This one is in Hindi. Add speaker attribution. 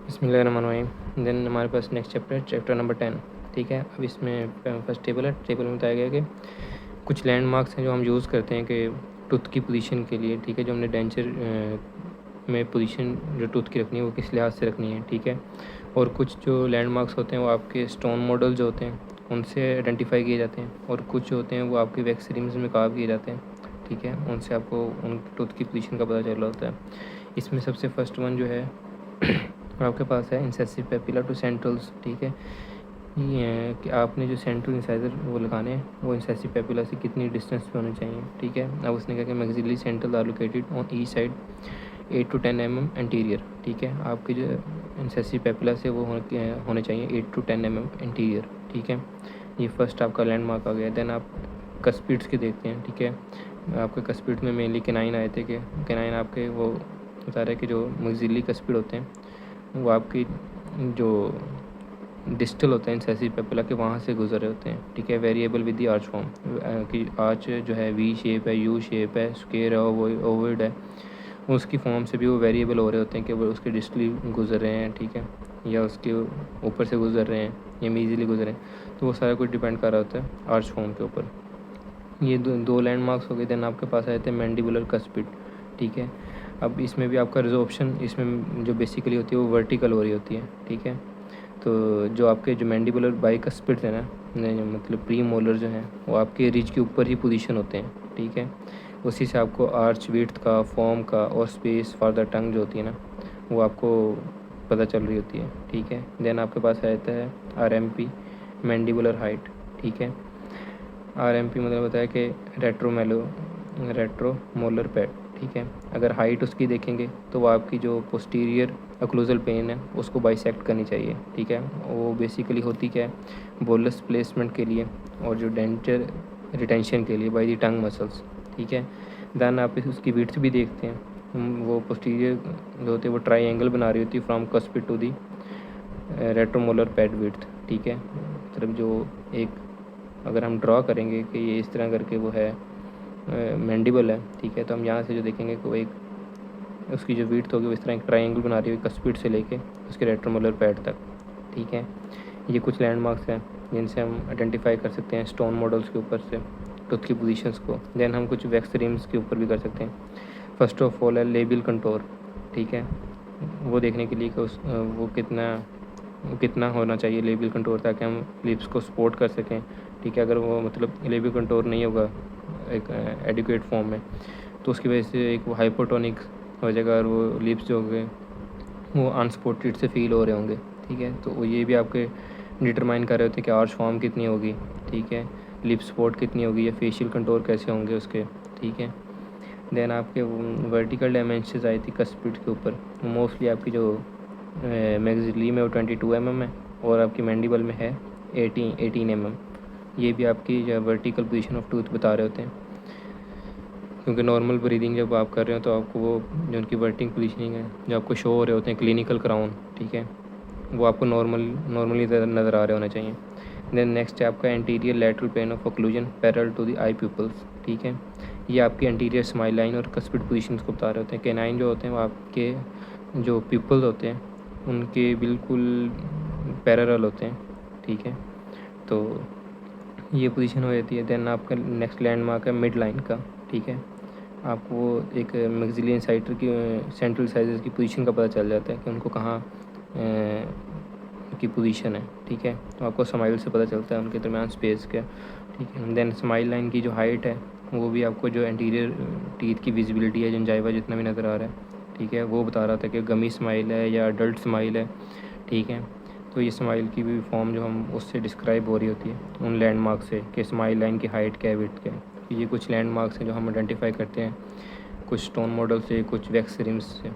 Speaker 1: बिस्मिल्लाहिर्रहमानिर्रहीम। देन हमारे पास नेक्स्ट चैप्टर नंबर 10। ठीक है, अब इसमें फर्स्ट टेबल है। टेबल में बताया गया कि कुछ लैंडमार्क्स हैं जो हम यूज़ करते हैं कि टूथ की पोजीशन के लिए। ठीक है, जो हमने डेंचर में पोजीशन जो टूथ की रखनी है वो किस लिहाज से रखनी है। ठीक है, और कुछ जो लैंडमार्क्स होते हैं वो आपके स्टोन मॉडल जो होते हैं उनसे आइडेंटिफाई किए जाते हैं, और कुछ जो होते हैं वो आपके वैक्स रिम्स में कार्व किए जाते हैं। ठीक है, उनसे आपको उन टूथ की पोजीशन का पता चल रहा होता है। इसमें सबसे फर्स्ट वन जो है आपके पास है इंसेसिव पेपिला टू सेंट्रल्स। ठीक है, ये है कि आपने जो सेंट्रल इंसाइजर वो लगाने हैं वो इंसेसिव पेपिला से कितनी डिस्टेंस पे होने चाहिए। ठीक है, अब उसने कहा कि maxillary central are located on each side 8 to 10 mm anterior. ठीक है, आपके जो इंसेसिव पेपिला से वो होने चाहिए 8 to 10 mm एंटीरियर। ठीक है, ये फर्स्ट आपका लैंडमार्क आ गया। देन आप कस्पिड्स के देखते हैं। ठीक है, आपके कस्पिड में मेनली केनाइन आए थे कि केनाइन आपके वो बता रहे हैं कि जो मैक्सिलरी कस्पिड होते हैं वो आपकी जो डिस्टल होते हैं इंसेसिव पेपिला के वहाँ से गुजर रहे होते हैं। ठीक है, variable with the arch form कि आर्च जो है वी शेप है, यू शेप है, स्क्वायर है, ओवॉइड है, उसकी फॉर्म से भी वो वेरिएबल हो रहे होते हैं कि वो उसके डिस्टली गुजर रहे हैं। ठीक है, या उसके ऊपर से गुजर रहे हैं या ईजीली गुजर रहे हैं, तो वो सारा कुछ डिपेंड कर रहा होता है आर्च फॉर्म के ऊपर। ये दो लैंडमार्क्स हो गए। देन आपके पास आए थे मैंडिबुलर कस्पिड। ठीक है, अब इसमें भी आपका रिजॉर्प्शन इसमें जो बेसिकली होती है वो वर्टिकल हो रही होती है। ठीक है, तो जो आपके जो मैंडिबुलर बाइकस्पिड है ना, मतलब प्री मोलर जो हैं वो आपके रिज के ऊपर ही पोजीशन होते हैं। ठीक है, उसी से आपको आर्च विड्थ का, फॉर्म का और स्पेस फॉर द टंग जो होती है ना वो आपको पता चल रही होती है। ठीक है, देन आपके पास रहता है RMP मैंडिबुलर हाइट। ठीक है, RMP मतलब होता है कि रेट्रोमोलर पैड। ठीक है, अगर हाइट उसकी देखेंगे तो वो आपकी जो पोस्टीरियर ओक्लूजल पेन है उसको बाइसेक्ट करनी चाहिए। ठीक है, वो बेसिकली होती क्या है, बोलस प्लेसमेंट के लिए और जो डेंचर रिटेंशन के लिए बाय द टंग मसल्स। ठीक है, देन आप उसकी विड्थ भी देखते हैं। वो पोस्टीरियर जो होती है वो ट्राइंगल बना रही होती है from cuspid to the retromolar pad width. ठीक है, मतलब जो एक अगर हम ड्रॉ करेंगे कि ये इस तरह करके वो है मैंडिबल है। ठीक है, तो हम यहाँ से जो देखेंगे कि वो एक उसकी जो विड्थ होगी वो इस तरह एक ट्रायंगल बना रही होगी कस्पिड से लेके उसके रेट्रोमोलर पैड तक। ठीक है, ये कुछ लैंडमार्क्स हैं जिनसे हम आइडेंटिफाई कर सकते हैं स्टोन मॉडल्स के ऊपर से टूथ की पोजीशंस को। देन हम कुछ वैक्स रिम्स के ऊपर भी कर सकते हैं। फर्स्ट ऑफ ऑल है लेबियल कंटोर। ठीक है, वो देखने के लिए कि वो कितना होना चाहिए लेबियल कंटोर, ताकि हम लिप्स को सपोर्ट कर सकें। ठीक है, अगर वो मतलब लेबियल कंटोर नहीं होगा एक एडिक्वेट फॉर्म में तो उसकी वजह से एक वो हाइपोटोनिक हो जाएगा और वो लिप्स जो होंगे वो अनसपोर्टेड से फील हो रहे होंगे। ठीक है, तो वो ये भी आपके डिटरमाइन कर रहे होते हैं कि आर्च फॉर्म कितनी होगी। ठीक है, लिप सपोर्ट कितनी होगी या फेशियल कंटोर कैसे होंगे उसके। ठीक है, देन आपके वर्टिकल डायमेंशंस आई थी कस्पिड के ऊपर। मोस्टली आपकी जो मैक्सिलरी में वो 22 mm है और आपकी मैंडिबल में है 18 mm। ये भी आपकी जो वर्टिकल पोजीशन ऑफ टूथ बता रहे होते हैं, क्योंकि नॉर्मल ब्रीदिंग जब आप कर रहे हो तो आपको वो जो उनकी वर्टिंग पोजीशनिंग है जो आपको शो हो रहे होते हैं क्लिनिकल क्राउन। ठीक है, वो आपको नॉर्मली नज़र आ रहे होने चाहिए। देन नेक्स्ट है आपका anterior lateral plane of occlusion parallel to the eye pupils. ठीक है, ये आपकी एंटीरियर स्माइल लाइन और कस्पिड पोजीशंस को बता रहे होते हैं। केनाइन जो होते हैं वो आपके जो प्यूपल्स होते हैं उनके बिल्कुल पैरेलल होते हैं। ठीक है, तो ये पोजीशन हो जाती है। देन आपका नेक्स्ट लैंडमार्क है मिड लाइन का। ठीक है, आपको एक मैक्सिलियन साइटर की सेंट्रल साइजेस की पोजीशन का पता चल जाता है कि उनको कहाँ की पोजीशन है। ठीक है, तो आपको स्माइल से पता चलता है उनके दरमियान स्पेस का। ठीक है, देन स्माइल लाइन की जो हाइट है वो भी आपको जो एंटीरियर टीथ की विजिबिलिटी है जिंजाइवा जितना भी नज़र आ रहा है। ठीक है, वो बता रहा था कि गमी स्माइल है या अडल्ट स्माइल है। ठीक है, तो ये स्माइल की भी फॉर्म जो हम उससे डिस्क्राइब हो रही होती है उन लैंडमार्क से कि स्माइल लाइन की हाइट क्या है, विड्थ क्या है। ये कुछ लैंडमार्क्स हैं जो हम आइडेंटिफाई करते हैं कुछ स्टोन मॉडल से, कुछ वैक्स रिम्स से।